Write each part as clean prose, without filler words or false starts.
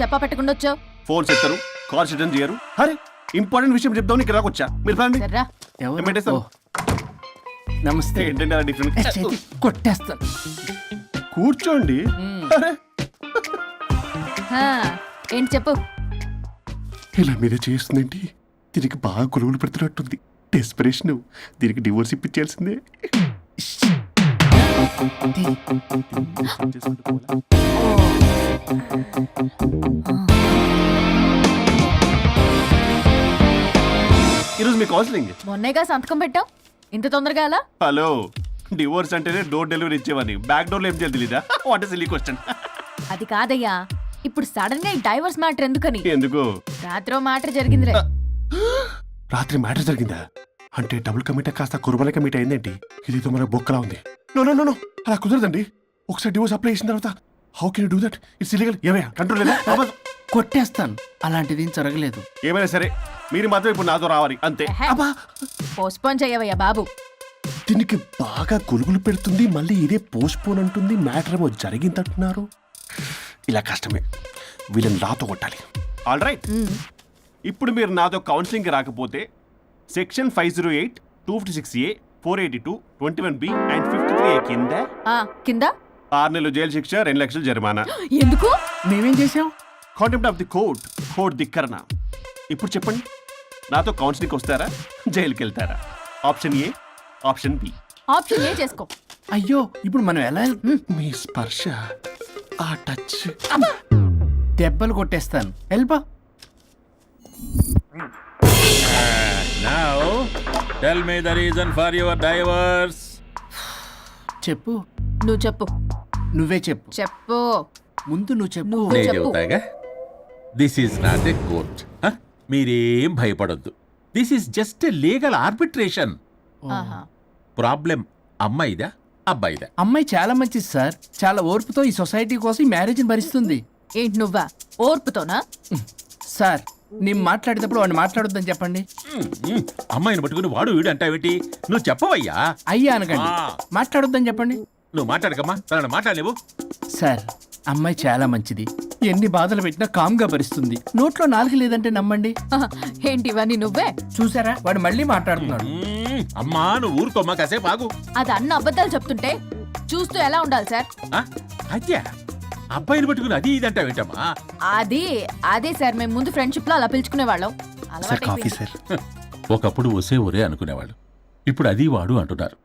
చెప్పా పెట్టకుండా వచ్చావు? ఫోన్ చేస్తారు, కాల్స్ అటెండ్ చేయరు. అరే ఇంపార్టెంట్ విషయం చెప్దామని ఇక్కడ రాకొచ్చా. మీరు ఫ్యామిలీ సర్రా. నమస్తే. ఏంటంటే అలా డిఫరెంట్. చేతి కొట్టేస్తాను. కూర్చోండి. అరే హా, ఏంటి చెప్పు. ఇలా మీద చేస్తుందేంటి? దీనికి బాగా గొలుగులు పెడుతున్నట్టుంది. డెస్పిరేషన్. దీనికి డివోర్స్ ఇప్పించాల్సిందే. ఈరోజు మీ కౌన్సిలింగ్. మొన్నేగా సంతకం పెట్టావు, ఇంత తొందరగా అలా? హలో, డివోర్స్ అంటేనే డోర్ డెలివరీ ఇచ్చేవని బ్యాక్ డోర్ లో ఏం చేయాలి తెలీదా? What is silly question. అది కాదయ్యా, ఇప్పుడు సడన్ గా ఈ డైవర్స్ మ్యాటర్ ఎందుకని? ఎందుకు? రాత్రో మ్యాటర్ జరిగిందిలే. రాత్రి మ్యాటర్ జరిగిందా? అంటే డబుల్ కమిట్ కాస్త కుర్బల కమిట్ అయిందేంటి? ఇది మన బొక్కలా ఉంది. నో నో నో నో, అలా కుదరదండి. ఒకసారి డివోర్స్ అప్లై చేసిన తర్వాత how can you do that? It's illegal. ఏమయ్యా కంట్రోల్ లేదా? కొట్టేస్తాను. అలాంటిది ఏం జరగలేదు. ఏమైనా సరే మీరు మాత్రం ఇప్పుడు నాతో రావాలి అంతే. పోస్ట్పోన్ చేయవయ్యా బాబు. దీనికి బాగా గొలుగులు పెడుతుంది, మళ్ళీ ఇదే పోస్ట్పోన్ అంటుంది. మ్యాటర్ ఏమో జరిగిందంటున్నారు. ఇలా కష్టమే. వీళ్ళని నాతో కొట్టాలి. ఆల్ రైట్, ఇప్పుడు మీరు నాతో కౌన్సిలింగ్కి రాకపోతే section 508, 256A, 482, 21B and 53A కింద కింద 6 నెలలు జైలు శిక్ష, 2 లక్షలు జరిమానా. ఎందుకు? మేమేం చేసాం? Contempt of the court, court ధిక్కరణ. ఇప్పుడు చెప్పండి, నాతో కౌన్సిలింగ్కి వస్తారా, జైలుకి వెళ్తారా? Option A, option B. Option A చేసుకో. అయ్యో, ఇప్పుడు మనం ఎలా మీ స్పర్శ, ఆ టచ్. దెబ్బలు కొట్టేస్తాను. వెళ్ళిపో. Now, tell me the reason for your divorce. చెప్పు. నువ్వు చెప్పు. నువ్వే చెప్పు. చెప్పు. ముందు నువ్వు చెప్పు. నువ్వు నేను చెప్పు. చెబుతాగా. This is not a court. మీరేం భయపడొద్దు. This is just a legal arbitration. ఆహా. ప్రాబ్లం అమ్మాయిదా అబ్బాయిదా? అమ్మాయి చాలా మంచిది సార్. చాలా ఓర్పుతో ఈ సొసైటీ కోసం ఈ మ్యారేజ్ని భరిస్తుంది. ఏంటి నువ్వా? ఓర్పుతోనా? సార్, నేను మాట్లాడేటప్పుడు వాడిని మాట్లాడొద్దని చెప్పండి. అమ్మాయిని పట్టుకుని వాడు వీడు అంటావేంటి? నువ్వు చెప్పవయ్యా. అయ్యా అనకండి. మాట్లాడొద్దని చెప్పండి. నువ్వు మాట్లాడకమ్మా, తనని మాట్లాడలేవు. సార్, అమ్మాయి చాలా మంచిది. ఎన్ని బాధలు పెట్టినా కామ్గా భరిస్తుంది. నోట్లో నాలుగు లేదంటే నమ్మండి. ఏంటి ఇవన్నీ నువ్వే? చూసారా, వాడు మళ్ళీ మాట్లాడుతున్నాడు. అమ్మా నువ్వు ఊరుకోమ్మా, కాసేపు ఆగు. అది అన్న అబద్ధాలు చెప్తుంటే చూస్తూ ఎలా ఉండాలి సార్? అదే అబ్బాయిని పట్టుకుని అది ఇది అంటావేంటమ్మా? అదే సార్, మేము ముందు ఫ్రెండ్షిప్ లో అలా పిలుచుకునే వాళ్ళం. ఒకప్పుడు ఒసే ఒరే అనుకునేవాళ్ళు. ఇప్పుడు అది వాడు అంటున్నారు.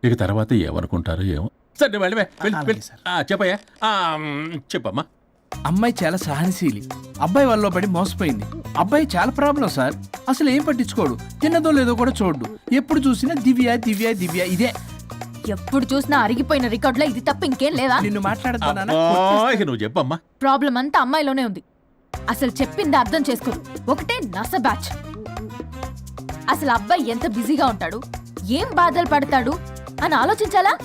ఇక తర్వాత ఏమనుకుంటారో ఏమో. సరే వెళ్ళవే, చెప్పయ్యా. చెప్పమ్మా. అమ్మాయి చాలా సహనశీలి. అబ్బాయి వాళ్ళలో పడి మోసపోయింది. అబ్బాయి చాలా ప్రాబ్లం సార్. అసలు ఏం పట్టించుకోడు. తిన్నదో లేదో కూడా చూడు. ఎప్పుడు చూసినా దివ్య దివ్య దివ్య ఇదే. ఎప్పుడు చూసినా అరిగిపోయిన రికార్డులో ఇది తప్ప ఇంకేం లేదా? నిన్ను మాట్లాడతానా? నువ్వు చెప్పమ్మా. ప్రాబ్లం అంతా అమ్మాయిలోనే ఉంది. అసలు చెప్పింది అర్థం చేసుకోరు. ఒకటే నస బ్యాచ్. అసలు అబ్బాయి ఎంత బిజీగా ఉంటాడు, ఏం బాధలు పడతాడు అని ఆలోచించాలా?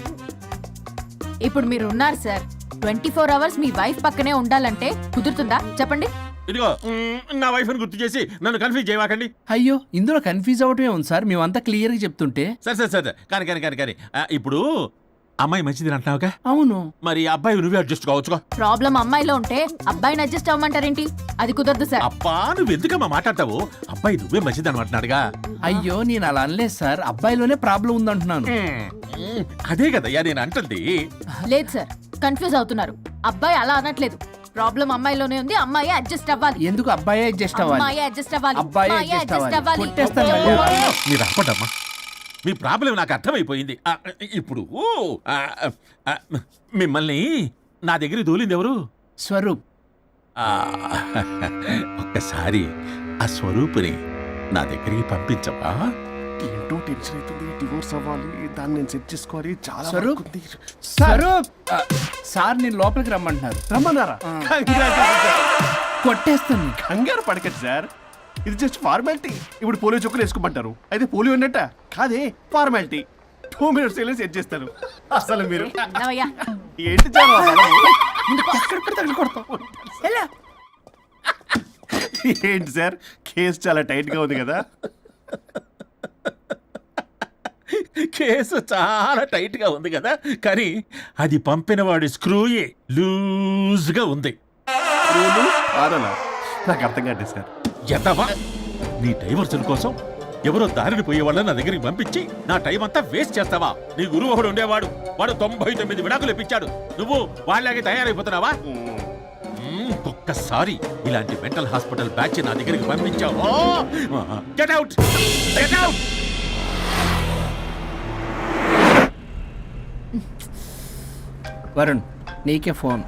ఇప్పుడు మీరు ఉన్నారు సార్, 24 hours మీ వైఫ్ పక్కనే ఉండాలంటే కుదురుతుందా చెప్పండి? ఇదిగో నా వైఫ్ ని గుర్తు చేసి నన్ను కన్ఫ్యూజ్ చేయవాకండి. అయ్యో, ఇందులో కన్ఫ్యూజ్ అవటమే ఉంది సార్. మేమంతా క్లియర్ గా చెప్తుంటే. సరే కానీ ఇప్పుడు అమ్మాయి మంచిది అంటున్నావుగా? అవును. మరి అబ్బాయి నువ్వే అడ్జస్ట్ కావచ్చుగా. ప్రాబ్లం అమ్మాయిలో ఉంటే అబ్బాయిని అడ్జస్ట్ అవ్వమంటారేంటి? అది కుదరదు సార్. అబ్బా నువ్వు ఎందుకమ్మా మాట్లాడతావు? అబ్బాయి నువ్వే మంచిది అనమాటన్నాడుగా. అయ్యో, నేను అలా అనలేదు సార్. అబ్బాయిలోనే ప్రాబ్లం ఉందంటున్నాను. అదే కదయ్యా నేను అంటుంది. లేదు సార్, కన్ఫ్యూజ్ అవుతున్నారు. అబ్బాయి అలా అనట్లేదు. ప్రాబ్లం అమ్మాయిలోనే ఉంది. అమ్మాయి అడ్జస్ట్ అవ్వాలి. ఎందుకు అబ్బాయి అడ్జస్ట్ అవ్వాలి? అమ్మాయి అడ్జస్ట్ అవ్వాలి. అబ్బాయి అడ్జస్ట్ అవ్వాలి. కొట్టేస్తాను మళ్ళీ. మీరు ఆపడమ్మా. మీ ప్రాబ్లం నాకు అర్థమైపోయింది. ఇప్పుడు మిమ్మల్ని నా దగ్గర దూలింది ఎవరు? స్వరూప్. ఒక్కసారి ఆ స్వరూపుని నా దగ్గరికి పంపించవా? ఏంటో టెన్షన్ అవుతుంది. డివోర్స్ అవ్వాలి, దాన్ని నేను సెట్ చేసుకోవాలి. చాలా స్వరూప్, స్వరూప్ సార్ నేను లోపలికి రమ్మంటున్నారు. రమ్మన్నారా? కొట్టేస్తాను. కంగారు పడకండి సార్, ఇది జస్ట్ ఫార్మాలిటీ. ఇప్పుడు పోలియో చుక్కలు వేసుకోమంటారు, అయితే పోలియో ఉన్నట్ట కాదే, ఫార్మాలిటీ. 2 minutes సెట్ చేస్తాను. అసలు మీరు ఏంటి ఏంటి సార్, కేసు చాలా టైట్ గా ఉంది కదా? కేసు చాలా టైట్ గా ఉంది కదా, కానీ అది పంపిన వాడి స్క్రూయే లూజ్ గా ఉంది. రూలు ఆరలా నాకు అర్థం కాదు సార్. ఎంతవా నీ డైవర్సన్ కోసం ఎవరో దారిని పోయే వాళ్ళని నా దగ్గరికి పంపించి నా టైం అంతా వేస్ట్ చేస్తావా? నీ గురువు ఒకడు ఉండేవాడు, వాడు 99 విడాకులు ఇప్పించాడు. నువ్వు వాళ్ళలాగే తయారైపోతున్నావా? ఒక్కసారి ఇలాంటి మెంటల్ హాస్పిటల్ బ్యాచ్ నా దగ్గరికి పంపించావు. Get out, get out. Varun నీకే ఫోన్.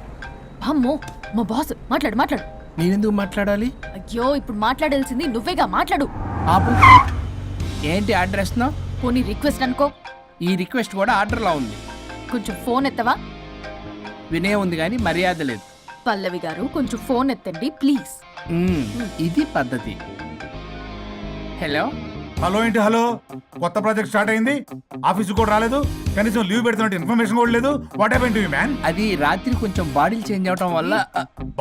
అమ్మో మా బాస్. మాట్లాడు మాట్లాడు. నేనెందుకు మాట్లాడాలి? అయ్యో ఇప్పుడు మాట్లాడాల్సింది నువ్వేగా, మాట్లాడు. ఆపు. ఏంటి ఆర్డర్ ఇస్తున్నావు? పోనీ రిక్వెస్ట్ అనుకో. ఈ రిక్వెస్ట్ కూడా ఆర్డర్లా ఉంది. కొంచెం ఫోన్ ఎత్తవా? వినే ఉంది కానీ మర్యాద లేదు. పల్లవి గారు కొంచెం ఫోన్ ఎత్తండి ప్లీజ్. ఇది పద్ధతి. హలో. హలో ఏంటి హలో? కొత్త ప్రాజెక్ట్ స్టార్ట్ అయింది, ఆఫీస్ కూడా రాలేదు, కనీసం లీవ్ పెడుతున్నట్టు ఇన్ఫర్మేషన్ కూడా లేదు. What happened to you man? అది రాత్రి కొంచెం బాడీలు చేంజ్ అవటం వల్ల.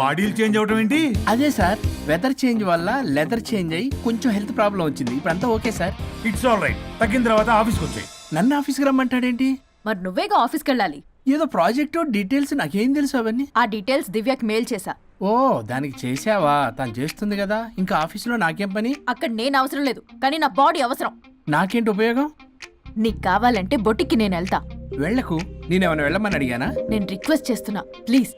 బాడీలు చేంజ్ అవటం ఏంటి? అదే సార్, వెదర్ చేంజ్ వల్ల లెదర్ చేంజ్ అయ్యి కొంచెం హెల్త్ ప్రాబ్లం వచ్చింది. ఇప్పుడంతా okay sir. It's all right. తగ్గిన తర్వాత ఆఫీస్కి వచ్చాయి. నన్ను ఆఫీస్కి రమ్మంటాడేంటి? మరి నువ్వేగా ఆఫీస్కి వెళ్ళాలి. ఏదో ప్రాజెక్టు డీటెయిల్స్ నాకేం తెలుసు అవన్నీ. ఆ డీటెయిల్స్ దివ్యకి మెయిల్ చేశా. ఓ దానికి చేసావా? తను చేస్తుంది కదా, ఇంకా ఆఫీసులో నాకేం పని? అక్కడ నేను అవసరం లేదు, కానీ నా బాడీ అవసరం. నాకేంటి ఉపయోగం? నీకు కావాలంటే బొటిక్కి నేను వెళ్తా. వెళ్లకు. నేనేమైనా వెళ్ళమని అడిగానా? నేను రిక్వెస్ట్ చేస్తున్నా ప్లీజ్.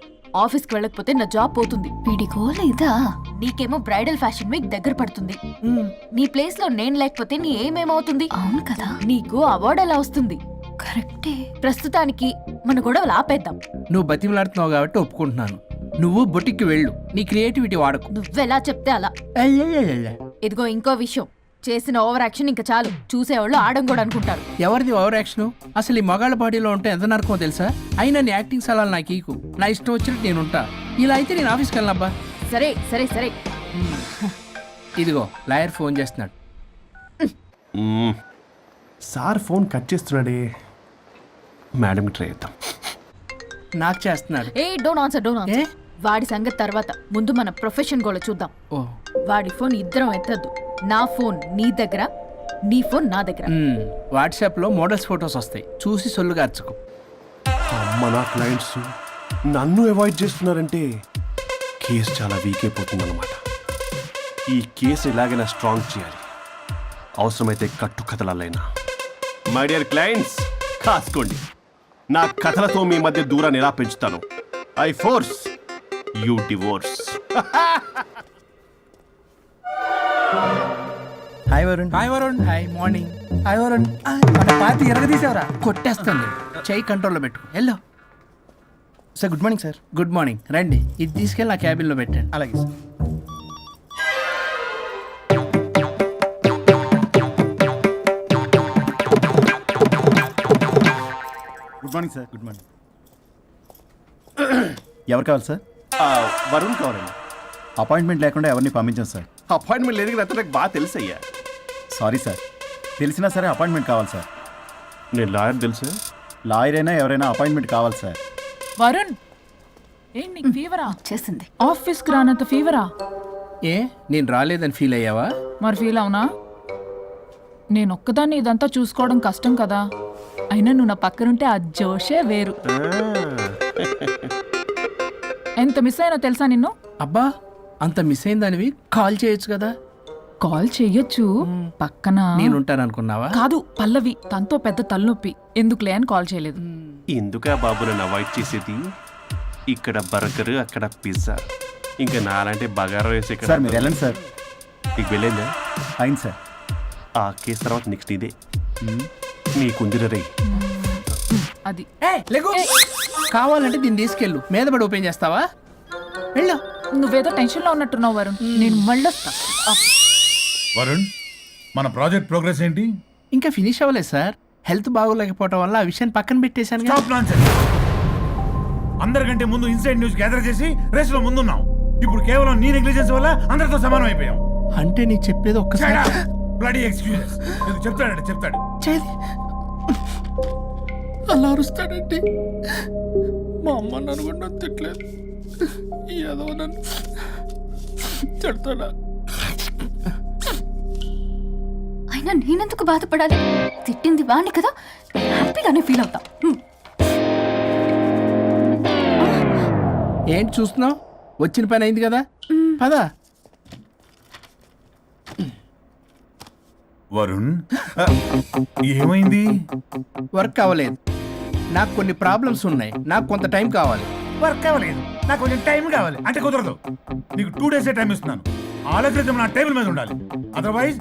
ఆఫీస్కి వెళ్ళకపోతే నా జాబ్ పోతుంది. వీడికో లేదా? నీకేమో బ్రైడల్ ఫ్యాషన్ వీక్ దగ్గర పడుతుంది. నీ ప్లేస్ లో నేను లేకపోతే నీ ఏమేమవుతుంది? అవును కదా. నీకు అవార్డు ఎలా వస్తుంది? కరెక్టే. ప్రస్తుతానికి మన గొడవలు ఆపేద్దాం. నువ్వు బతిమలాడుతున్నావు కాబట్టి ఒప్పుకుంటున్నాను. నువ్వు బొటిక్కి వెళ్ళు, నీ క్రియేటివిటీ వాడకు. నువ్వెలా చెప్తే అలా. అయ్యయ్యయ్యయ్య. ఇదిగో ఇంకో విషయం, చేసిన ఓవర్ యాక్షన్ ఇంకా చాలు. చూసేవాళ్ళు ఆడం కూడా అనుకుంటారు. ఎవరిది ఓవర్ యాక్షన్? అసలు ఈ మగాళ్ళ బాడీలో ఉంటే ఎంత నరకమో తెలుసా? అయినా నీ యాక్టింగ్ సలాలు నాకు ఈకు. నా ఇష్టం వచ్చినట్టు నేను ఉంటా. ఇలా అయితే నేను ఆఫీస్కి వెళ్ళనబ్బా. సరే సరే సరే. ఇదిగో లాయర్ ఫోన్ చేస్తున్నాడు. సార్ ఫోన్ కట్ చేస్తున్నాడే. మేడంకి ట్రై చేద్దాం. నాకు చేస్తున్నాడు. ఏ డోంట్ ఆన్సర్, డోంట్ ఏ? ఆన్సర్. వాడి సంగతి తర్వాత, ముందు మన ప్రొఫెషన్ కూడా చూద్దాం. ఓ వాడి ఫోన్ ఇద్దరం ఎత్తద్దు. నా ఫోన్ నీ దగ్గర, నీ ఫోన్ నా దగ్గర. వాట్సాప్లో మోడల్స్ ఫొటోస్ వస్తాయి, చూసి సొల్లుగా అర్చుకో. అమ్మ నా క్లయింట్స్ నన్ను అవాయిడ్ చేస్తున్నారంటే కేసు చాలా వీక్ అయిపోతుంది అనమాట. ఈ కేసు ఎలాగైనా స్ట్రాంగ్ చేయాలి, అవసరమైతే కట్టు కథలైనా. మై డియర్ క్లయింట్స్, కాసుకోండి. నా కథలతో మీ మధ్య దూరాన్ని ఎలా పెంచుతాను. I force you divorce. Hi Varun. Hi Varun. Hi morning. Hi Varun. మన పార్టీ ఎరగదీసావరా? కొట్టేస్తాను నేను. చెయ్యి కంట్రోల్లో పెట్టు. Hello sir good morning sir. Good morning. రండి, ఇది తీసుకెళ్ళి నా క్యాబిన్లో పెట్టండి. అలాగే sir. Good morning sir. Good morning. ఎవరు కావాలి సార్? వరుణ్ కావాలండి. అపాయింట్మెంట్ లేకుండా ఎవరిని పంపించాం సార్. అపాయింట్మెంట్ లేదు కదా, నాకు బాగా తెలుసు అయ్యా. సారీ సార్, తెలిసినా సరే అపాయింట్మెంట్ కావాలి సార్. నేను లాయర్ తెలుసు. లాయర్ అయినా ఎవరైనా అపాయింట్మెంట్ కావాలి సార్. వరుణ్, ఏంటి నీకు ఫీవరా? చేసింది. ఆఫీస్కి రానంత ఫీవరా? ఏ నేను రాలేదని ఫీల్ అయ్యావా? మరి ఫీల్ అవునా? నేను ఒక్కదాన్ని ఇదంతా చూసుకోవడం కష్టం కదా. అయినా నువ్వు నా పక్కనుంటే ఆ జోషే వేరు. ఎంత మిస్ అయినా తెలుసా నిన్ను? అబ్బా, అంత మిస్ అయిందానివి కాల్ చేయొచ్చు కదా. కాల్ చెయ్యొచ్చు, పక్కన నేనుంటాను అనుకున్నావా? కాదు, పల్లవి. తనతో పెద్ద తలనొప్పి, ఎందుకులే అని కాల్ చేయలేదు. ఎందుకా బాబు నన్ను అవాయిడ్ చేసేది? ఇక్కడ బర్గర్, అక్కడ పిజ్జా, ఇంకా నాలంటే బగారా వేసే సార్ మీరు వెళ్ళండి సార్. నీకు వెళ్ళిందా? అయింది సార్. ఆ కేసు తర్వాత నెక్స్ట్ ఇదే నీకుందిరే. అది లేకు. కావాలంటే దీన్ని తీసుకెళ్ళు, మీద పడి ఓపెన్ చేస్తావా? వెళ్ళు. నువ్వేదో టెన్షన్లో ఉన్నట్టున్నావు వరుణ్. నేను మళ్ళొస్తా. వరుణ్, మన ప్రాజెక్ట్ ప్రోగ్రెస్ ఏంటి? ఇంకా ఫినిష్ అవ్వలేదు సార్. హెల్త్ బాగోలేకపోవడం వల్ల ఆ విషయాన్ని పక్కన పెట్టేశాను. Stop nonsense. అందరికంటే ముందు ఇన్సైడ్ న్యూస్ గ్యాదర్ చేసి రేస్ లో ముందున్నాం. ఇప్పుడు కేవలం నీ నెగ్లిజెన్స్ వల్ల అందరితో సమానం అయిపోయాం. అంటే నీకు చెప్పేది ఒక్కసారి. Bloody excuses. చెప్తాడంటే చెప్తాడు. చేది అలా అరుస్తాడంటే మా అమ్మ నన్ను కూడా నన్ను తిట్టలేదు. ఏదో నన్ను తిడతాడా? అయినా నేనెందుకు బాధపడాలి? తిట్టింది వాణ్ణి కదా, హ్యాపీగానే ఫీల్ అవుతా. ఏంటి చూస్తున్నావు? వచ్చిన పని అయింది కదా పదా. వరుణ్ ఏమైంది? వర్క్ అవ్వలేదు. నాకు కొన్ని ప్రాబ్లమ్స్ ఉన్నాయి. నాకు కొంత టైం కావాలి. వర్క్ అవ్వలేదు, నాకు కొంచెం టైం కావాలి అంటే కుదరదు. నీకు 2 days టైం ఇస్తున్నాను. ఆలోచించడం నా టేబుల్ మీద ఉండాలి. అదర్వైజ్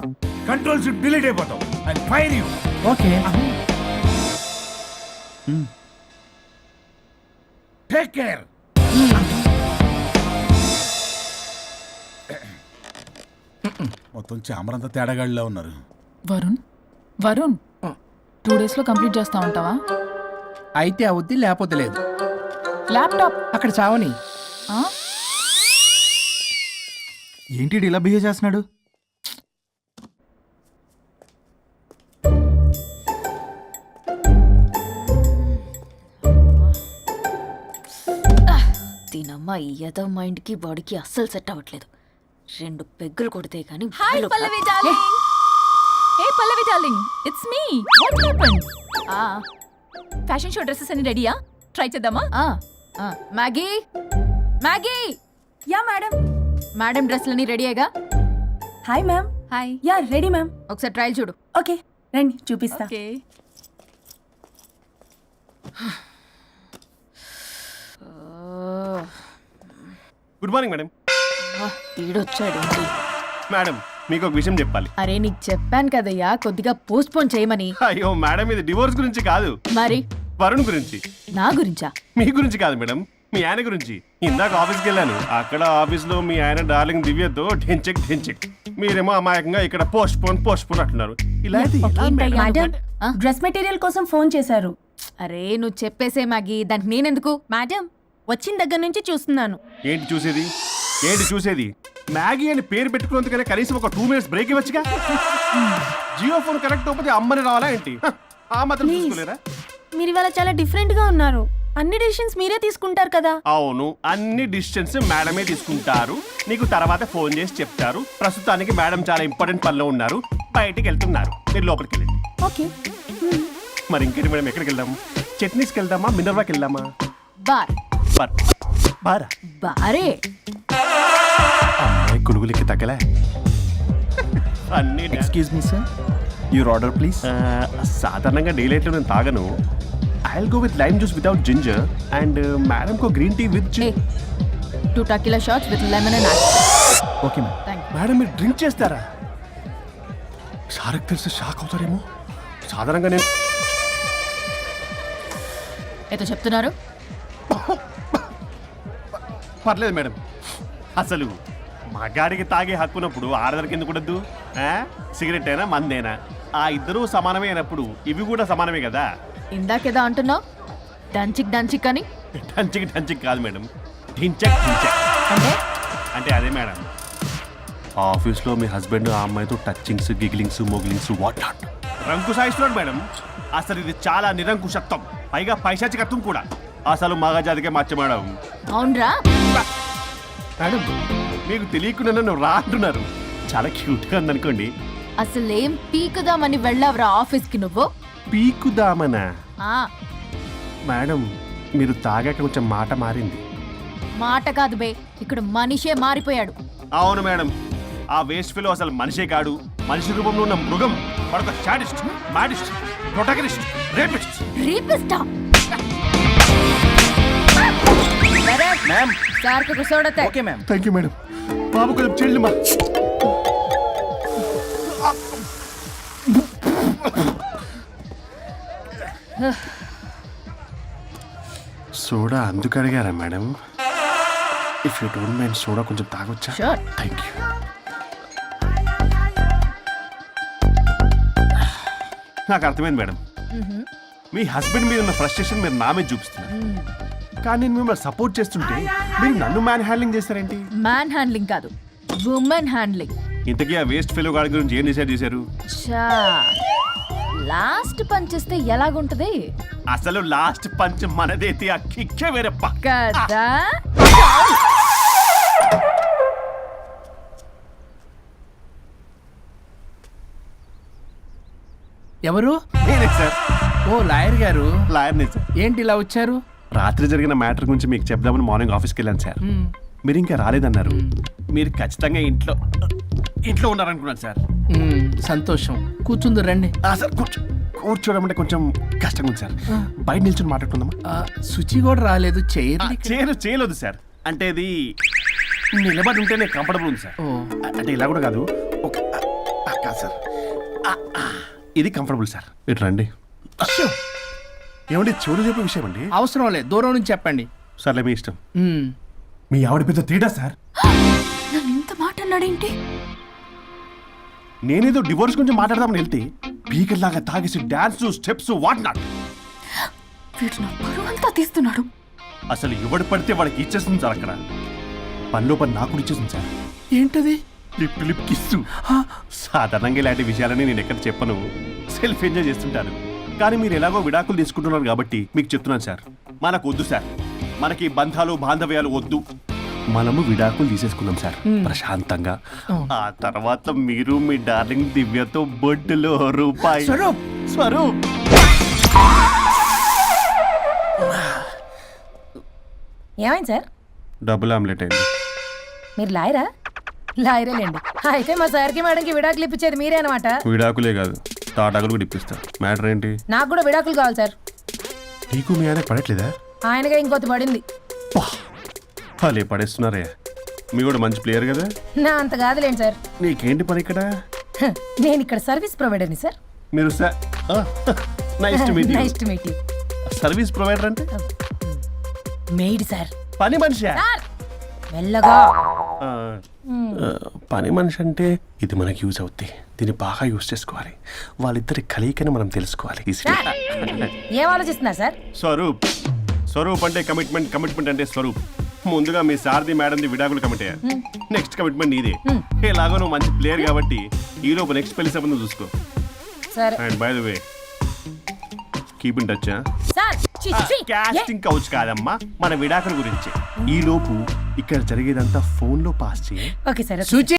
కంట్రోల్ షిప్ డిలీట్ అయిపోతావు. I fire you. Okay. Take care. మొత్తం చామరంతా తేడాగాడిలా ఉన్నారు. వరుణ్ వరుణ్ 2 days లో కంప్లీట్ చేస్తా ఉంటావా? అయితే అవుద్ది, లేకపోతే లేదు. ల్యాప్టాప్ అక్కడ చావని. ఆ? ఏంటి ఇలా బిహేవ్ చేస్తున్నాడు? దీనమ్మ ఏదో మైండ్కి బాడీకి అస్సలు సెట్ అవ్వట్లేదు. 2 పెగ్గులు కొడితే కానీ hi Pallavi darling. Hey Pallavi darling, it's me. What happened? Fashion show dresses అన్ని రెడీయా? ట్రై చేద్దామా? Maggie Maggie, yeah madam. Madam డ్రెస్లన్నీ రెడీయేగా? Hi ma'am. Hi. Yeah ready ma'am. ఒకసారి ట్రయల్ చూడు. ఓకే రండి చూపిస్తా. ఓకే. Good morning madam. వీడొచ్చాడు. మేడం మీకు ఒక విషయం చెప్పాలి. అరే నీకు చెప్పాను కదయ్యా కొద్దిగా పోస్ట్ పోన్ చేయమని. అయ్యో మేడం, ఇది డివోర్స్ గురించి కాదు, మరి వరుణ్ గురించి. నా గురించా? మీ గురించి కాదు మేడం, మీ ఆయన గురించి. ఇందాక ఆఫీస్కి వెళ్ళాను. అక్కడ ఆఫీస్లో మీ ఆయన డార్లింగ్ దివ్యతో ఢెంచెక్ ఢెంచెక్, మీరేమో అమాయకంగా ఇక్కడ పోస్ట్ పోన్ అంటున్నారు. ఇలా అయితే ఎలా మేడం? మేడం ఆ? డ్రెస్ మెటీరియల్ కోసం ఫోన్ చేశారు. అరే నువ్వు చెప్పేసే మ్యాగీ, దానికి నేనెందుకు? మేడం వచ్చిన దగ్గర నుంచి చూస్తున్నాను. ఏంటి చూసేది? మ్యాగీ అని పేరు పెట్టుకున్నందుకనే కనీసం ఒక 2 minutes బ్రేక్ ఇవ్వచ్చుగా. జియో ఫోన్ కనెక్ట్ అవ్వకపోతే అమ్మని రావాలా ఏంటి? ఆ మాత్రం Please. చూసుకోలేరా? మీరు ఇవాళ చాలా డిఫరెంట్ గా ఉన్నారు. అన్ని డెసిషన్స్ మీరే తీసుకుంటారు కదా. అవును, అన్ని డిస్టెన్స్ మేడమే తీసుకుంటారు. నీకు తర్వాత ఫోన్ చేసి చెప్తారు. ప్రస్తుతానికి మేడం చాలా ఇంపార్టెంట్ పనిలో ఉన్నారు, బయటికి వెళ్తున్నారు. మీరు లోపలికి వెళ్ళండి. ఓకే. మరి ఇంకేంటి మేడం, ఎక్కడికి వెళ్దాము? చట్నీస్కి వెళ్దామా, మినర్వాకి వెళ్దామా? బార్. బారా? బారే. అమ్మాయి కులుగులకి తగ్గలే. అన్ని excuse me sir, your order please. సాధారణంగా డే లైట్లో నేను తాగను. I'll go with lime juice without ginger and madam కో green tea with a 2 tequila shots with lemon and ice. Okay ma'am. Thank you. Madam మీరు drink చేస్తారా? సార్కి తెలిసి shock అవుతారేమో. సాధారణంగా నేను ఏదో చెప్తున్నారు. పర్లేదు మేడం. అసలు మగాడికి తాగే హక్కున్నప్పుడు ఆడదానికి ఎందుకు ఉండద్దు? సిగరెట్ అయినా మందేనా ఆ ఇద్దరూ సమానమే అయినప్పుడు ఇవి కూడా సమానమే కదా. ఇందాకేదో అంటున్నావు, డంచిక్ అని. డంచిక్ కాదు మేడం, ఢించక్. అంటే అంటే అదే మేడం, ఆఫీస్లో మీ హస్బెండ్ ఆ అమ్మాయితో touchings, gigglings, moglings what not రంకు సాయిస్తున్నాడు మేడం. అసలు ఇది చాలా నిరంకుశత్వం, పైగా పైశాచికత్వం కూడా. అసలు మగజాతికే మచ్చ మేడం. అవునరా? మేడం మీకు తెలియకుండా నన్ను రా అంటున్నారు. చాలా క్యూట్గా ఉందనుకోండి. అసలేం పీకుదామని వెళ్ళావురా ఆఫీస్కి నువ్వు? పీకుదామనా? ఆ మేడం మీరు తాగాక కొంచెం మాట మారింది. మాట కాదు బే, ఇక్కడ మనిషే మారిపోయాడు. అవును మేడం, ఆ వేస్ట్ ఫెలో అసలు మనిషే కాడు. మనిషి రూపంలో ఉన్న మృగం. వాడొక శాడిస్ట్, మాడిస్ట్, ప్రొటగనిస్ట్, రేపిస్ట్. రీపిస్టా మ్యామ్. సార్ కు కూర్చోడతే. Okay ma'am. Thank you madam. బాబు కొంచెం చెల్లి మా సోడా అందుకు అడిగారా madam? If you don't mind soda కొంచెం తాగొచ్చా? Sure. Thank you. నాకు అర్థమైంది మేడం. మీ హస్బెండ్ మీద ఉన్న ఫ్రస్ట్రేషన్ మీరు నా మీద చూపిస్తున్నారు. కానీ నేను మిమ్మల్ని సపోర్ట్ చేస్తుంటే మీరు నన్ను మ్యాన్ హ్యాండ్లింగ్ చేస్తారేంటి? మ్యాన్ హ్యాండ్లింగ్ కాదు, ఉమెన్ హ్యాండ్లింగ్. ఇంతకీ ఆ వేస్ట్ ఫెలో గాడి గురించి ఏం డిసైడ్ చేశారు? చా లాస్ట్ పంచ్ ఇస్తే ఎలాగుంటది అసలు లాస్ట్ పంచ్ మనదైతే ఆ కిక్కే వేరే పక్క. కదా? ఎవరు? నేనే సార్, ఓ లాయర్ గారు. లాయర్ని సార్. ఏంటి ఇలా వచ్చారు? రాత్రి జరిగిన మ్యాటర్ గురించి మీకు చెప్దామని మార్నింగ్ ఆఫీస్కి వెళ్ళాను సార్. మీరు ఇంకా రాలేదన్నారు. మీరు ఖచ్చితంగా ఇంట్లో ఉన్నారనుకున్నాను సార్. సంతోషం. కూర్చుంది రండి. సార్ కూర్చోవడం అంటే కొంచెం కష్టంగా ఉంది సార్. బయట నిల్చొని మాట్లాడుకుందామా? శుచి కూడా రాలేదు. చేయలేదు సార్. అంటే ఇది నిలబడి ఉంటేనే కంఫర్టబుల్ ఉంది సార్. అంటే ఇలా కూడా కాదు. కాదు సార్, ఇది కంఫర్టబుల్ సార్. ఇటు రండి. ఏమండి చెవులు చెప్పే విషయం అండి. అవసరం లేదు, దూరం నుంచి చెప్పండి. సర్లే మీ ఇష్టం. మీ ఆవిడ పెద్ద తేడా సార్. నన్ను ఇంత మాట అన్నాడేంటి? నేనేదో డివోర్స్ గురించి మాట్లాడదామని వెళ్తే పీకర్ లాగా తాగేసి డాన్స్ స్టెప్స్ వాట్ నాట్. వీడు నా పరువు అంతా తీస్తున్నాడు. అసలు ఎవడు పడితే వాడికి ఇచ్చేస్తుంది సార్. అక్కడ పనిలో పని నాకు కూడా ఇచ్చేస్తుంది సార్. ఏంటది? Lip kiss. సాధారణంగా ఇలాంటి విషయాలని నేను ఎక్కడ చెప్పను. సెల్ఫ్ ఎంజాయ్ చేస్తుంటాను. కానీ మీరు ఎలాగో విడాకులు తీసుకుంటున్నారు కాబట్టి మీకు చెప్తున్నాను సార్, మనకు వద్దు సార్. మనకి బంధాలు బాంధవ్యాలు వద్దు. మనము విడాకులు తీసేసుకుందాం సార్ ప్రశాంతంగా. ఆ తర్వాత మీరు మీ డార్లింగ్ దివ్యతో బొడ్డులో రూపాయి. స్వరూప్ ఏమైంది సార్? డబుల్ ఆమ్లెట్ అయింది. మీరు లాయరా? లాయరేలేండి. అయితే మా సార్కి మేడంకి విడాకులు ఇప్పించేది మీరే అనమాట. విడాకులే కాదు, తాటాకులు కూడా ఇప్పిస్తా. మ్యాటర్ ఏంటి? నాకు కూడా విడాకులు కావాలి సార్. నీకు మీ ఆయన పడట్లేదా? ఆయనగా ఇంకొత్తి పడింది. వాళ్ళే పడేస్తున్నారే. మీ కూడా మంచి ప్లేయర్ కదా. నా అంత కాదులేండి సార్. నీకేంటి పని ఇక్కడ? నేను ఇక్కడ సర్వీస్ ప్రొవైడర్ని సార్. మీరు nice to meet you. Nice to meet you. Service provider అంటే మెయిడ్ సార్. పని మనిషి. సార్ మెల్లగా. పని మనిషి అంటే ఇది మనకి యూజ్ అవుద్ది. దీన్ని బాగా యూజ్ చేసుకోవాలి. వాళ్ళిద్దరి కలయికని మనం తెలుసుకోవాలి. ఏం ఆలోచిస్తున్నారు సార్? స్వరూప్ అంటే కమిట్మెంట్ అంటే స్వరూప్. ముందుగా మీ సారథి మేడంది విడాకులు కమిట్ అయ్యారు. నెక్స్ట్ కమిట్మెంట్ నీదే. ఎలాగో నువ్వు మంచి ప్లేయర్ కాబట్టి ఈ లోపు నెక్స్ట్ పెళ్లి సంబంధం చూసుకో. సరే. And by the way keep in touch. Sir casting couch కాదమ్మా, మన విడాకుల గురించి. ఈ లోపు ఇక్కడ జరిగేదంతా ఫోన్ లో పాస్ చేయి. Okay sir. శుచి